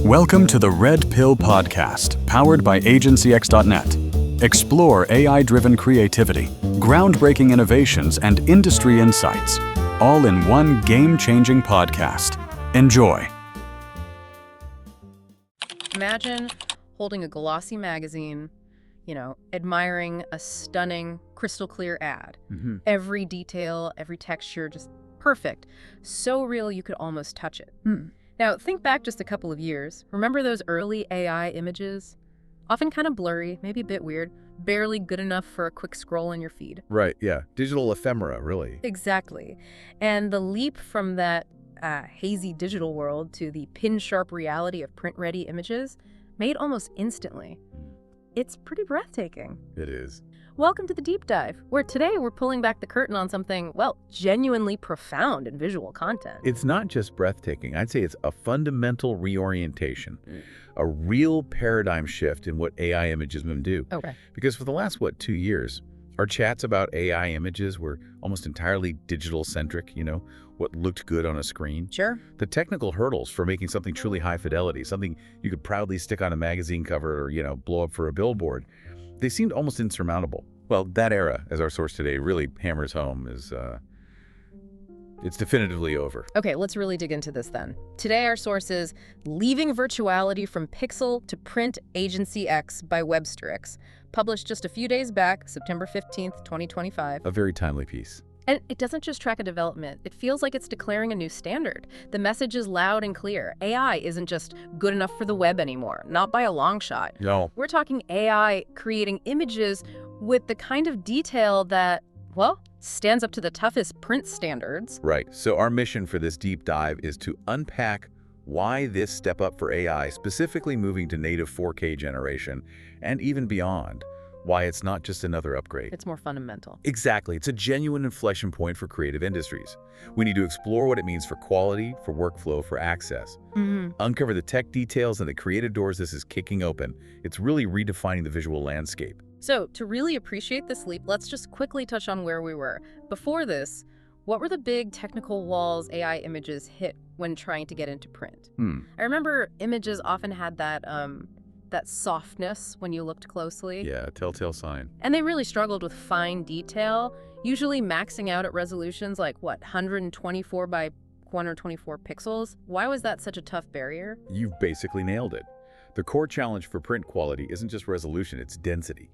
Welcome to the Red Pill Podcast, powered by AgencyX.net. Explore AI-driven creativity, groundbreaking innovations, and industry insights, all in one game-changing podcast. Enjoy. Imagine holding a glossy magazine, admiring a stunning, crystal clear ad. Every detail, every texture, just perfect. So real you could almost touch it. Now, think back just a couple of years. Remember those early AI images? Often kind of blurry, maybe a bit weird, barely good enough for a quick scroll in your feed. Right, yeah. Digital ephemera, really. Exactly. And the leap from that hazy digital world to the pin-sharp reality of print-ready images made almost instantly. It's pretty breathtaking. It is. Welcome to the Deep Dive, where today we're pulling back the curtain on something, genuinely profound in visual content. It's not just breathtaking. I'd say it's a fundamental reorientation, a real paradigm shift in what AI images do. Okay. Because for the last, 2 years, our chats about AI images were almost entirely digital-centric, what looked good on a screen. Sure. The technical hurdles for making something truly high fidelity, something you could proudly stick on a magazine cover or, blow up for a billboard, they seemed almost insurmountable. Well, that era, as our source today really hammers home, is it's definitively over. Okay, let's really dig into this then. Today our source is Leaving Virtuality from Pixel to Print Agency X by Websterix, published just a few days back, September 15th, 2025. A very timely piece. And it doesn't just track a development. It feels like it's declaring a new standard. The message is loud and clear. AI isn't just good enough for the web anymore, not by a long shot. No. We're talking AI creating images with the kind of detail that, stands up to the toughest print standards. Right. So our mission for this deep dive is to unpack why this step up for AI, specifically moving to native 4K generation, and even beyond, why it's not just another upgrade. It's more fundamental. Exactly. It's a genuine inflection point for creative industries. We need to explore what it means for quality, for workflow, for access. Uncover the tech details and the creative doors this is kicking open. It's really redefining the visual landscape. So, to really appreciate this leap, let's just quickly touch on where we were. Before this, what were the big technical walls AI images hit when trying to get into print? I remember images often had that softness when you looked closely. Yeah, a telltale sign. And they really struggled with fine detail, usually maxing out at resolutions like, 124 by 124 pixels? Why was that such a tough barrier? You've basically nailed it. The core challenge for print quality isn't just resolution, it's density.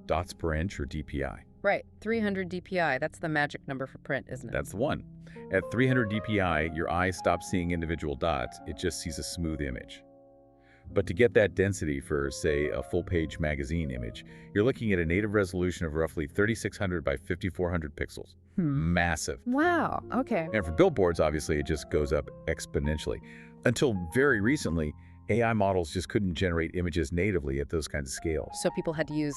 Dots per inch, or DPI. Right, 300 DPI, that's the magic number for print, isn't it? That's the one. At 300 DPI, your eye stops seeing individual dots, it just sees a smooth image. But to get that density for, say, a full-page magazine image, you're looking at a native resolution of roughly 3600 by 5400 pixels. Massive. Wow, okay. And for billboards, obviously, it just goes up exponentially. Until very recently, AI models just couldn't generate images natively at those kinds of scales. So people had to use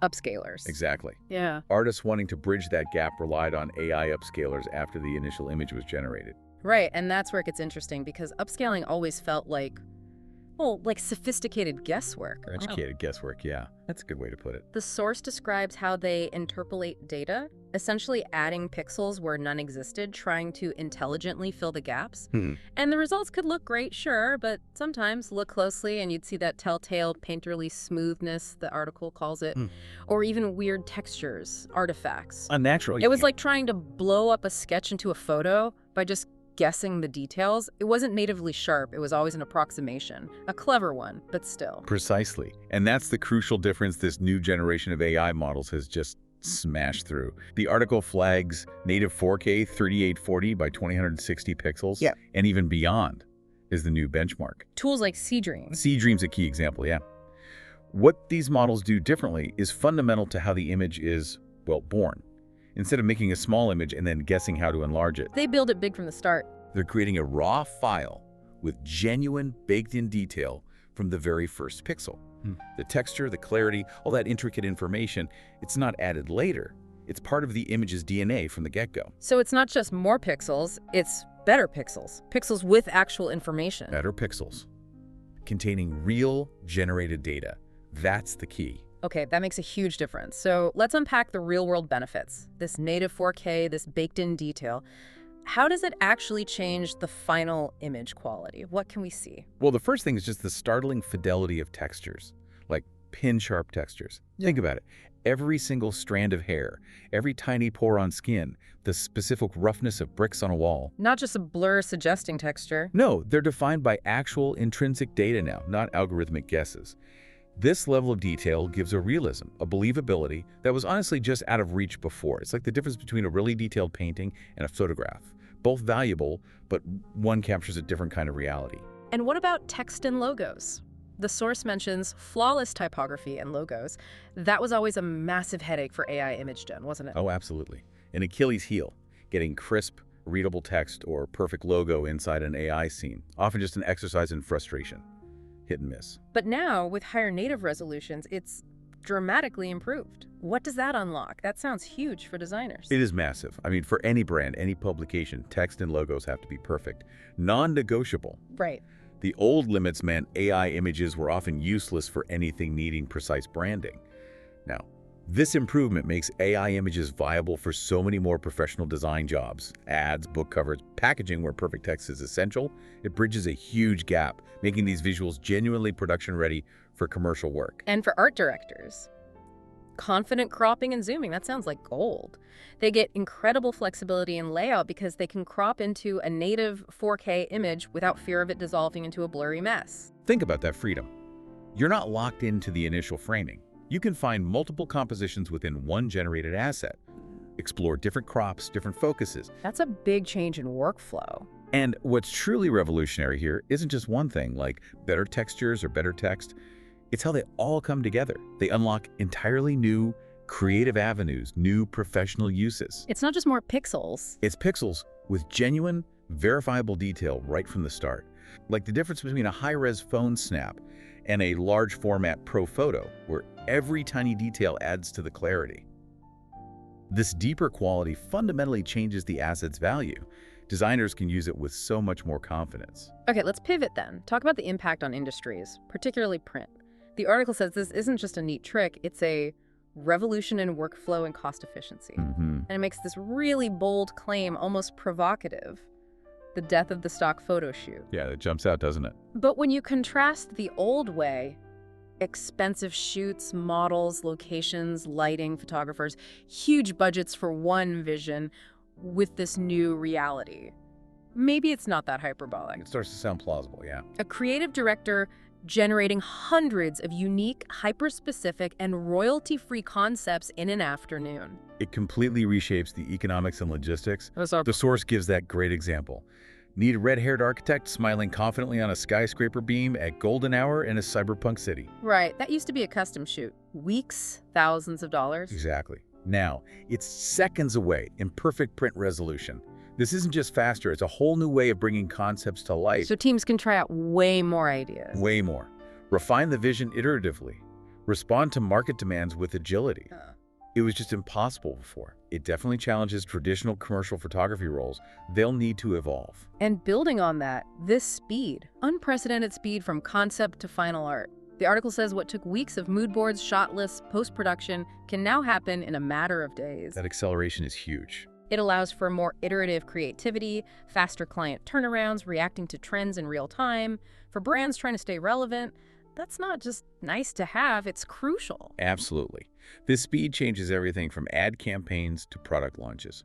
upscalers. Exactly. Yeah. Artists wanting to bridge that gap relied on AI upscalers after the initial image was generated. Right, and that's where it gets interesting because upscaling always felt like sophisticated guesswork. Educated guesswork, yeah. That's a good way to put it. The source describes how they interpolate data, essentially adding pixels where none existed, trying to intelligently fill the gaps. And the results could look great, sure, but sometimes look closely and you'd see that telltale painterly smoothness, the article calls it, or even weird textures, artifacts. Unnatural. It was like trying to blow up a sketch into a photo by just guessing the details. It wasn't natively sharp, it was always an approximation. A clever one, but still. Precisely. And that's the crucial difference this new generation of AI models has just smashed through. The article flags native 4K 3840 by 2060 pixels, and even beyond is the new benchmark. Tools like SeaDream. SeaDream's a key example, yeah. What these models do differently is fundamental to how the image is, born. Instead of making a small image and then guessing how to enlarge it, They build it big from the start. they're creating a raw file with genuine baked-in detail from the very first pixel. The texture, the clarity, all that intricate information, it's not added later. It's part of the image's DNA from the get-go. So it's not just more pixels, it's better pixels. Pixels with actual information. Better pixels, containing real generated data. That's the key. Okay, that makes a huge difference. So let's unpack the real-world benefits. This native 4K, this baked-in detail. how does it actually change the final image quality? What can we see? Well, the first thing is just the startling fidelity of textures, like pin-sharp textures. Think about it. Every single strand of hair, every tiny pore on skin, the specific roughness of bricks on a wall. Not just a blur suggesting texture. No, they're defined by actual intrinsic data now, not algorithmic guesses. This level of detail gives a realism, a believability that was honestly just out of reach before. It's like the difference between a really detailed painting and a photograph. Both valuable, but one captures a different kind of reality. And what about text and logos? The source mentions flawless typography and logos. That was always a massive headache for AI image gen, wasn't it? Oh, absolutely. An Achilles heel, getting crisp, readable text or perfect logo inside an AI scene, often just an exercise in frustration. Hit and miss. But now, with higher native resolutions, it's dramatically improved. What does that unlock? That sounds huge for designers. It is massive. I mean, for any brand, any publication, text and logos have to be perfect. Non-negotiable. Right. The old limits meant AI images were often useless for anything needing precise branding. Now, this improvement makes AI images viable for so many more professional design jobs, ads, book covers, packaging where perfect text is essential. It bridges a huge gap, making these visuals genuinely production-ready for commercial work. And for art directors, confident cropping and zooming, that sounds like gold. They get incredible flexibility in layout because they can crop into a native 4K image without fear of it dissolving into a blurry mess. Think about that freedom. You're not locked into the initial framing. You can find multiple compositions within one generated asset. Explore different crops, different focuses. That's a big change in workflow. And what's truly revolutionary here isn't just one thing, like better textures or better text. It's how they all come together. They unlock entirely new, creative avenues, new professional uses. It's not just more pixels. It's pixels with genuine, verifiable detail right from the start. Like the difference between a high-res phone snap and a large format pro photo, where every tiny detail adds to the clarity. This deeper quality fundamentally changes the asset's value. Designers can use it with so much more confidence. Okay, let's pivot then. Talk about the impact on industries, particularly print. The article says this isn't just a neat trick, it's a revolution in workflow and cost efficiency. And it makes this really bold claim, almost provocative. The death of the stock photo shoot. Yeah, that jumps out, doesn't it? But when you contrast the old way, expensive shoots, models, locations, lighting, photographers, huge budgets for one vision, with this new reality, maybe it's not that hyperbolic. It starts to sound plausible, yeah. A creative director generating hundreds of unique, hyper-specific, and royalty-free concepts in an afternoon. It completely reshapes the economics and logistics. Those are The source gives that great example. Need a red-haired architect smiling confidently on a skyscraper beam at golden hour in a cyberpunk city. right. That used to be a custom shoot. Weeks, thousands of dollars. Exactly. Now, it's seconds away in perfect print resolution. This isn't just faster, it's a whole new way of bringing concepts to life. So teams can try out way more ideas. Way more. Refine the vision iteratively. Respond to market demands with agility. It was just impossible before. It definitely challenges traditional commercial photography roles. They'll need to evolve. And building on that, this speed, unprecedented speed from concept to final art. The article says what took weeks of mood boards, shot lists, post-production can now happen in a matter of days. That acceleration is huge. It allows for more iterative creativity, faster client turnarounds, reacting to trends in real time. For brands trying to stay relevant, that's not just nice to have, it's crucial. Absolutely. This speed changes everything from ad campaigns to product launches.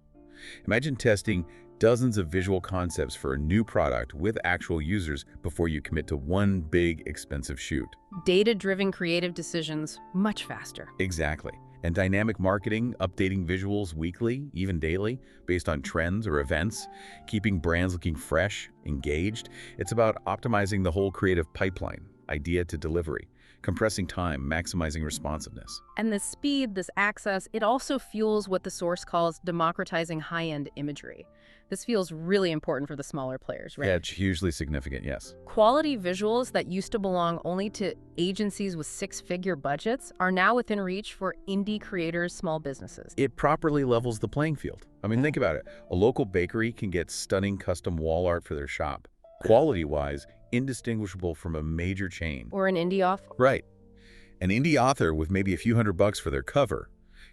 Imagine testing dozens of visual concepts for a new product with actual users before you commit to one big, expensive shoot. Data-driven creative decisions much faster. Exactly. And dynamic marketing, updating visuals weekly, even daily, based on trends or events, keeping brands looking fresh, engaged. It's about optimizing the whole creative pipeline, idea to delivery, compressing time, maximizing responsiveness. And this speed, this access, it also fuels what the source calls democratizing high-end imagery. This feels really important for the smaller players, right? Yeah, it's hugely significant, yes. Quality visuals that used to belong only to agencies with six-figure budgets are now within reach for indie creators, small businesses. It properly levels the playing field. I mean, think about it. A local bakery can get stunning custom wall art for their shop. Quality-wise, indistinguishable from a major chain. Or an indie author. Right. An indie author with maybe a few $100 for their cover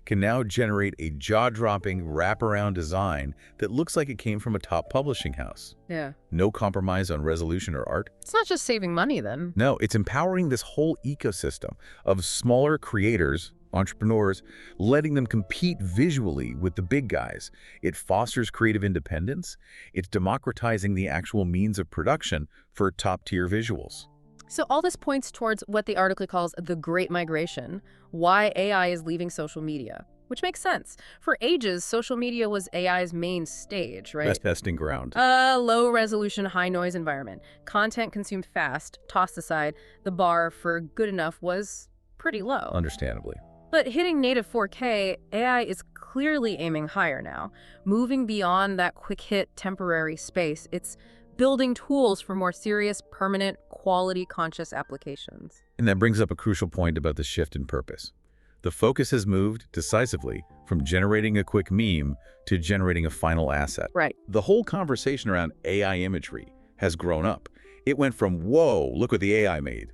can now generate a jaw-dropping wraparound design that looks like it came from a top publishing house. Yeah. No compromise on resolution or art. It's not just saving money then. No, it's empowering this whole ecosystem of smaller creators, entrepreneurs, letting them compete visually with the big guys. It fosters creative independence. It's democratizing the actual means of production for top-tier visuals. So all this points towards what the article calls the Great Migration, why AI is leaving social media, which makes sense. For ages, social media was AI's main stage, right? Best testing ground. Low-resolution, high-noise environment. Content consumed fast, tossed aside. The bar for good enough was pretty low. Understandably. But hitting native 4K, AI is clearly aiming higher now, moving beyond that quick-hit temporary space. It's building tools for more serious, permanent, quality-conscious applications. And that brings up a crucial point about the shift in purpose. The focus has moved decisively from generating a quick meme to generating a final asset. Right. The whole conversation around AI imagery has grown up. It went from, whoa, look what the AI made,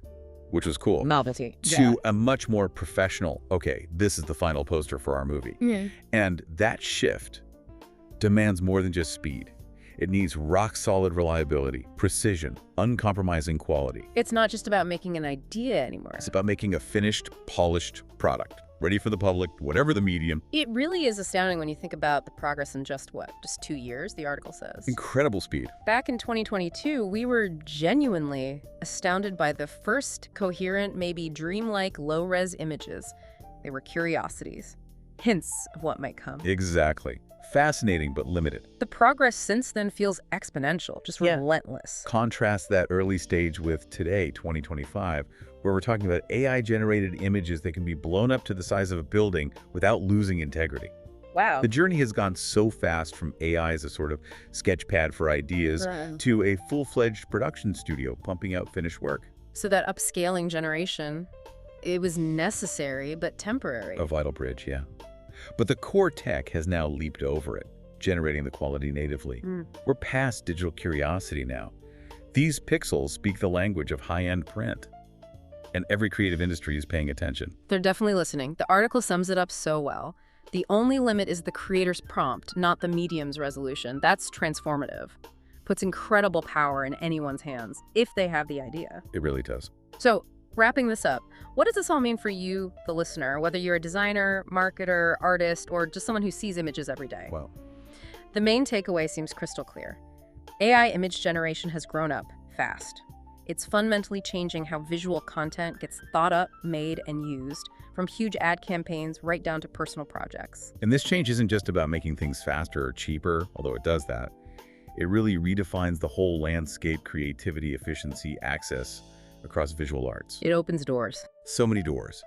which was cool, Novelty. to a much more professional, okay, this is the final poster for our movie. Yeah. And that shift demands more than just speed. It needs rock-solid reliability, precision, uncompromising quality. It's not just about making an idea anymore. It's about making a finished, polished product, ready for the public, whatever the medium. It really is astounding when you think about the progress in just 2 years, the article says. Incredible speed. Back in 2022, we were genuinely astounded by the first coherent, maybe dreamlike low-res images. They were curiosities, hints of what might come. Exactly. Fascinating but limited. The progress since then feels exponential, just relentless. Contrast that early stage with today, 2025, where we're talking about AI-generated images that can be blown up to the size of a building without losing integrity. Wow. The journey has gone so fast from AI as a sort of sketchpad for ideas to a full-fledged production studio pumping out finished work. So that upscaling generation, it was necessary but temporary. A vital bridge, yeah. But the core tech has now leaped over it, generating the quality natively. We're past digital curiosity now. These pixels speak the language of high-end print. And every creative industry is paying attention. They're definitely listening. The article sums it up so well. The only limit is the creator's prompt, not the medium's resolution. That's transformative. Puts incredible power in anyone's hands, if they have the idea. It really does. So, wrapping this up, what does this all mean for you, the listener, whether you're a designer, marketer, artist, or just someone who sees images every day? Well, the main takeaway seems crystal clear. AI image generation has grown up fast. It's fundamentally changing how visual content gets thought up, made, and used, from huge ad campaigns right down to personal projects. and this change isn't just about making things faster or cheaper, although it does that. It really redefines the whole landscape, creativity, efficiency, access across visual arts. It opens doors. So many doors.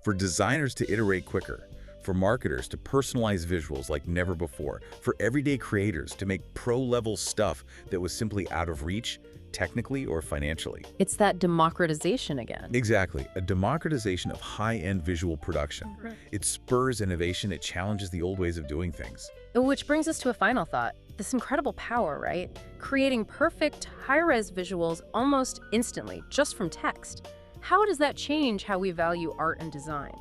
For designers to iterate quicker, for marketers to personalize visuals like never before, for everyday creators to make pro-level stuff that was simply out of reach, technically or financially. It's that democratization again. Exactly, a democratization of high-end visual production. It spurs innovation, it challenges the old ways of doing things. Which brings us to a final thought. This incredible power, right? Creating perfect, high-res visuals almost instantly, just from text. How does that change how we value art and design?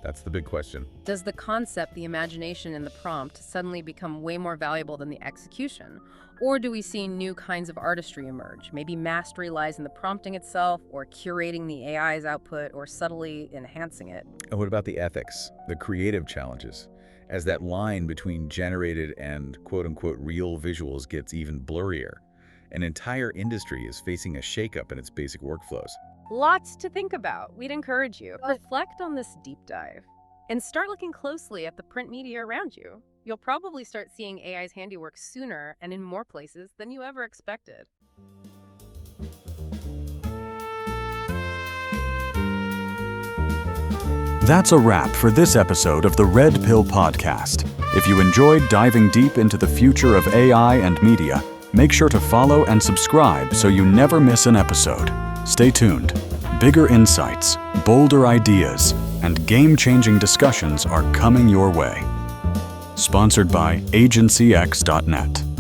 That's the big question. Does the concept, the imagination, and the prompt suddenly become way more valuable than the execution? Or do we see new kinds of artistry emerge? Maybe mastery lies in the prompting itself, or curating the AI's output, or subtly enhancing it. And what about the ethics, the creative challenges? As that line between generated and quote-unquote real visuals gets even blurrier, an entire industry is facing a shakeup in its basic workflows. Lots to think about. We'd encourage you. Reflect on this deep dive and start looking closely at the print media around you. You'll probably start seeing AI's handiwork sooner and in more places than you ever expected. That's a wrap for this episode of the Red Pill Podcast. If you enjoyed diving deep into the future of AI and media, make sure to follow and subscribe so you never miss an episode. Stay tuned. Bigger insights, bolder ideas, and game-changing discussions are coming your way. Sponsored by agencyx.net.